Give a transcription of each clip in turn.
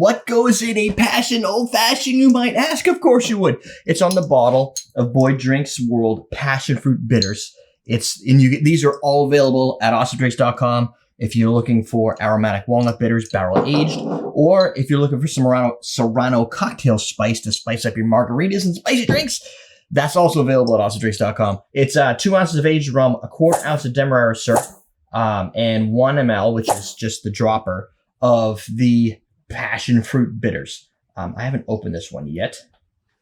What goes in a passion old fashioned, you might ask? Of course you would. It's on the bottle of Boy Drinks World Passion Fruit Bitters. These are all available at awesomedrinks.com if you're looking for aromatic walnut bitters, barrel aged, or if you're looking for some Serrano cocktail spice to spice up your margaritas and spicy drinks. That's also available at awesomedrinks.com. It's 2 ounces of aged rum, a quarter ounce of Demerara syrup, and 1 ml, which is just the dropper, of the passion fruit bitters. I haven't opened this one yet.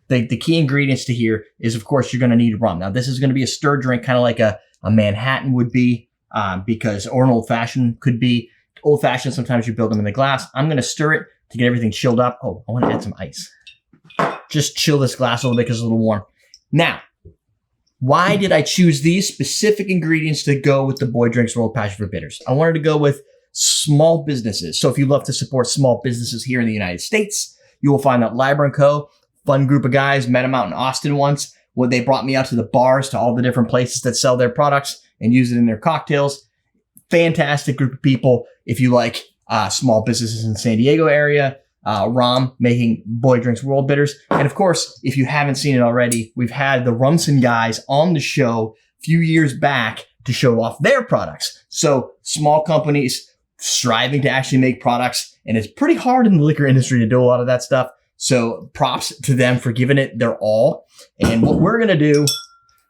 The key ingredients to here is, of course, you're going to need rum. Now, this is going to be a stir drink, kind of like a Manhattan would be, or an old-fashioned could be. Old-fashioned, sometimes you build them in the glass. I'm going to stir it to get everything chilled up. Oh, I want to add some ice. Just chill this glass a little bit because it's a little warm. Now, why did I choose these specific ingredients to go with the Boy Drinks World Passion Fruit Bitters? I wanted to go with small businesses. So if you love to support small businesses here in the United States, you will find that Libra & Co., fun group of guys, met them out in Austin once, where they brought me out to the bars, to all the different places that sell their products and use it in their cocktails. Fantastic group of people. If you like small businesses in the San Diego area, Rom making Boy Drinks World Bitters. And of course, if you haven't seen it already, we've had the Rumson guys on the show a few years back to show off their products. So small companies striving to actually make products, and it's pretty hard in the liquor industry to do a lot of that stuff. So props to them for giving it their all. And what we're going to do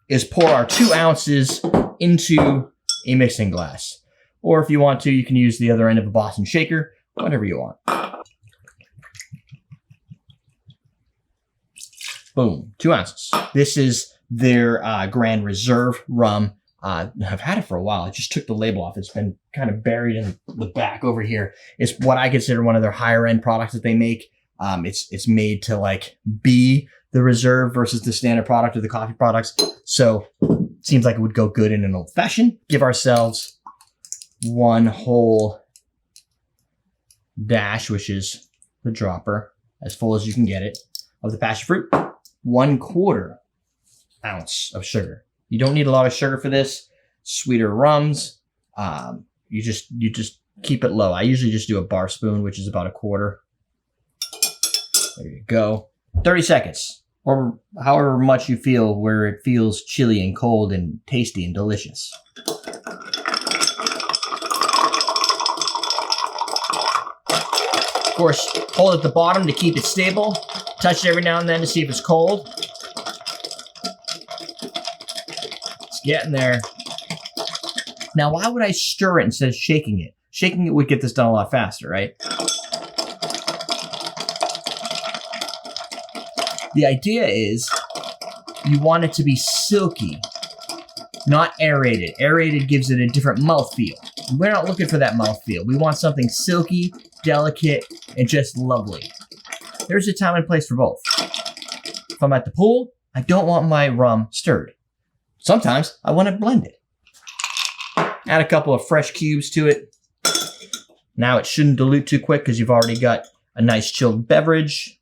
is pour our 2 ounces into a mixing glass. Or if you want to, you can use the other end of a Boston shaker, whatever you want. Boom, 2 ounces. This is their Grand Reserve rum. I've had it for a while. I just took the label off. It's been kind of buried in the back over here. It's what I consider one of their higher end products that they make. It's made to like be the Reserve versus the standard product of the coffee products. So it seems like it would go good in an old fashioned. Give ourselves 1 whole dash, which is the dropper, as full as you can get it, of the passion fruit. 1/4 ounce of sugar. You don't need a lot of sugar for this. Sweeter rums, you just keep it low. I usually just do a bar spoon, which is about 1/4. There you go. 30 seconds, or however much you feel, where it feels chilly and cold and tasty and delicious. Of course, hold at the bottom to keep it stable. Touch it every now and then to see if it's cold. It's getting there. Now, why would I stir it instead of shaking it? Shaking it would get this done a lot faster, right? The idea is you want it to be silky, not aerated. Aerated gives it a different mouthfeel. We're not looking for that mouthfeel. We want something silky, delicate, and just lovely. There's a time and place for both. If I'm at the pool, I don't want my rum stirred. Sometimes I want it blended. Add a couple of fresh cubes to it. Now it shouldn't dilute too quick because you've already got a nice chilled beverage.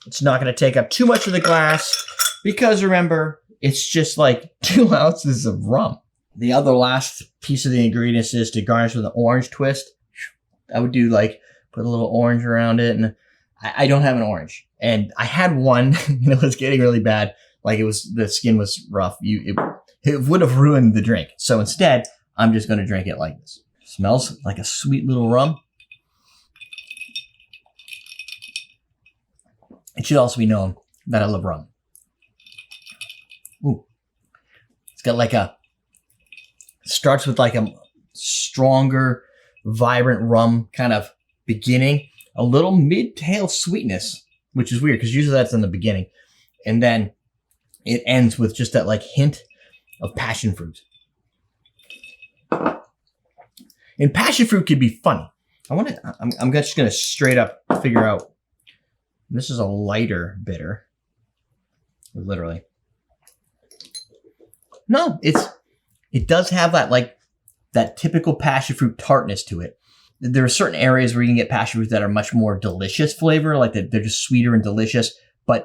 It's not going to take up too much of the glass because remember, it's just like 2 ounces of rum. The other last piece of the ingredients is to garnish with an orange twist. I would do like, put a little orange around it, and I don't have an orange. And I had one, and it was getting really bad. Like the skin was rough. It would have ruined the drink. So instead, I'm just going to drink it like this. Smells like a sweet little rum. It should also be known that I love rum. Ooh. It's got like starts with like a stronger, vibrant rum kind of beginning. A little mid-tail sweetness, which is weird because usually that's in the beginning. And then it ends with just that like hint of passion fruit. And passion fruit could be funny. I'm just going to straight up figure out. This is a lighter bitter. Literally. No, it does have that like that typical passion fruit tartness to it. There are certain areas where you can get passion fruits that are much more delicious flavor, like they're just sweeter and delicious. But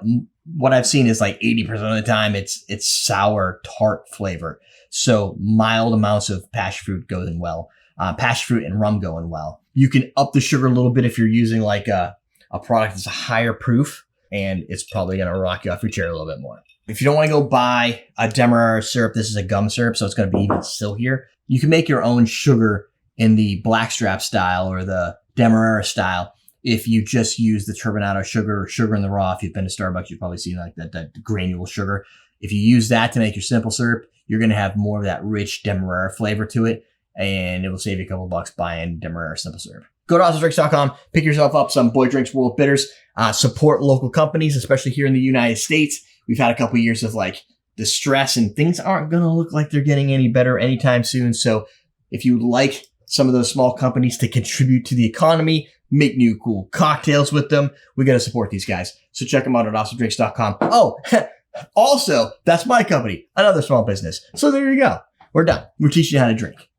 what I've seen is like 80% of the time it's sour, tart flavor. So mild amounts of passion fruit goes in well. passion fruit and rum going well. You can up the sugar a little bit if you're using like a product that's a higher proof, and it's probably going to rock you off your chair a little bit more. If you don't want to go buy a Demerara syrup, this is a gum syrup, so it's going to be even silkier. You can make your own sugar in the blackstrap style or the Demerara style if you just use the turbinado sugar or sugar in the raw. If you've been to Starbucks, you've probably seen like that granule sugar. If you use that to make your simple syrup, you're going to have more of that rich Demerara flavor to it, and it will save you a couple bucks buying Demerara simple syrup. Go to AwesomeDrinks.com, pick yourself up some Boy Drinks World Bitters, support local companies, especially here in the United States. We've had a couple years of like distress, and things aren't going to look like they're getting any better anytime soon. So if you like some of those small companies to contribute to the economy, make new cool cocktails with them, we got to support these guys. So check them out at AwesomeDrinks.com. Oh, also, that's my company, another small business. So there you go. We're done. We're teaching you how to drink.